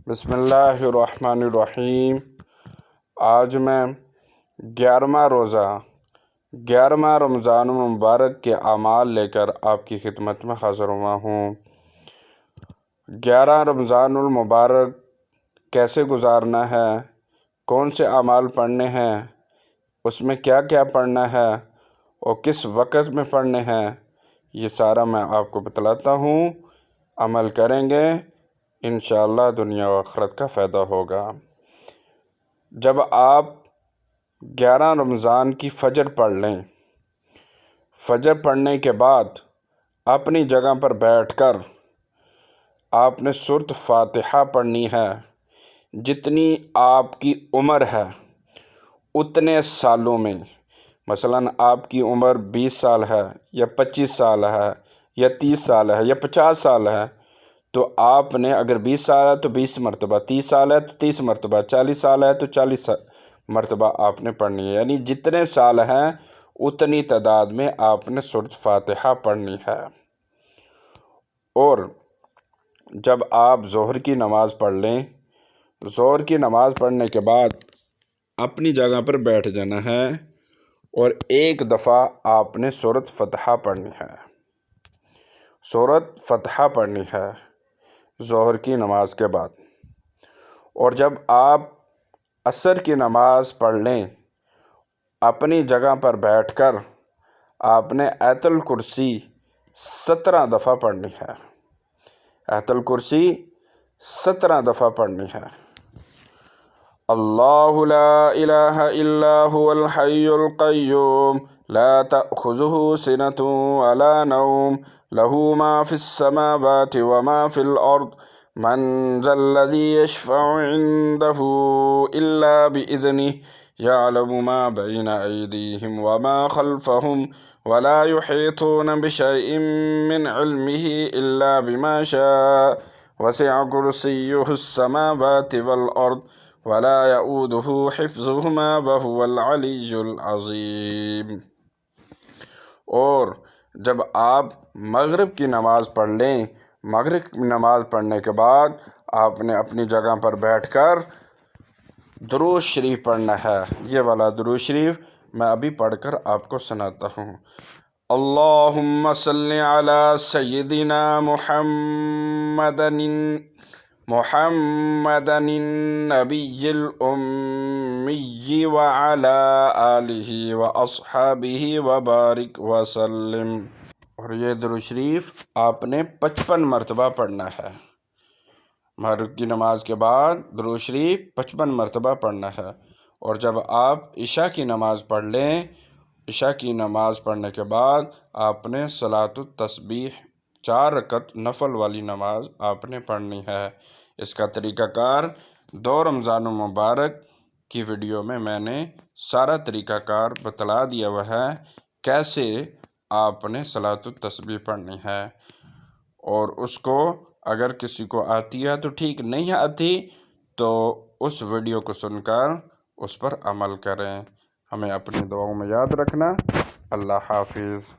بسم اللہ الرحمن الرحیم۔ آج میں 11واں رمضان المبارک کے اعمال لے کر آپ کی خدمت میں حاضر ہوا ہوں۔ 11 رمضان المبارک کیسے گزارنا ہے، کون سے اعمال پڑھنے ہیں، اس میں کیا کیا پڑھنا ہے اور کس وقت میں پڑھنے ہیں، یہ سارا میں آپ کو بتلاتا ہوں۔ عمل کریں گے انشاءاللہ دنیا و آخرت کا فائدہ ہوگا۔ جب آپ 11 رمضان کی فجر پڑھ لیں، فجر پڑھنے کے بعد اپنی جگہ پر بیٹھ کر آپ نے سورۃ فاتحہ پڑھنی ہے۔ جتنی آپ کی عمر ہے اتنے سالوں میں، مثلاً آپ کی عمر 20 سال ہے یا 25 سال ہے یا 30 سال ہے یا 50 سال ہے، تو آپ نے اگر 20 سال ہے تو 20 مرتبہ، 30 سال ہے تو 30 مرتبہ، 40 سال ہے تو 40 مرتبہ آپ نے پڑھنی ہے۔ یعنی جتنے سال ہیں اتنی تعداد میں آپ نے سورۃ فاتحہ پڑھنی ہے۔ اور جب آپ ظہر کی نماز پڑھ لیں، ظہر کی نماز پڑھنے کے بعد اپنی جگہ پر بیٹھ جانا ہے اور ایک دفعہ آپ نے سورۃ فتح پڑھنی ہے، سورۃ فتح پڑھنی ہے ظہر کی نماز کے بعد۔ اور جب آپ عصر کی نماز پڑھ لیں، اپنی جگہ پر بیٹھ کر آپ نے آیت الکرسی 17 دفعہ پڑھنی ہے، آیت الکرسی 17 دفعہ پڑھنی ہے۔ اللہ لا الہ الا هو الحی القیوم لا تأخذه سنة ولا نوم له ما في السماوات وما في الأرض من ذا الذي يشفع عنده إلا بإذنه يعلم ما بين أيديهم وما خلفهم ولا يحيطون بشيء من علمه إلا بما شاء وسع كرسيه السماوات والأرض ولا يؤوده حفظهما وهو العلي العظيم۔ اور جب آپ مغرب کی نماز پڑھ لیں، مغرب کی نماز پڑھنے کے بعد آپ نے اپنی جگہ پر بیٹھ کر درود شریف پڑھنا ہے۔ یہ والا درود شریف میں ابھی پڑھ کر آپ کو سناتا ہوں۔ اللہم صلی علی سیدنا محمد النبی الامی وعلی آلہ واصحابہ وبارک وسلم۔ اور یہ درود شریف آپ نے 55 مرتبہ پڑھنا ہے۔ مغرب کی نماز کے بعد درود شریف 55 مرتبہ پڑھنا ہے۔ اور جب آپ عشاء کی نماز پڑھ لیں، عشاء کی نماز پڑھنے کے بعد آپ نے صلاۃ التسبیح 4 رکعت نفل والی نماز آپ نے پڑھنی ہے۔ اس کا طریقہ کار 2 رمضان المبارک کی ویڈیو میں نے سارا طریقہ کار بتلا دیا ہوا ہے، کیسے آپ نے صلاۃ التسبیح پڑھنی ہے۔ اور اس کو اگر کسی کو آتی ہے تو ٹھیک، نہیں آتی تو اس ویڈیو کو سن کر اس پر عمل کریں۔ ہمیں اپنی دعاؤں میں یاد رکھنا۔ اللہ حافظ۔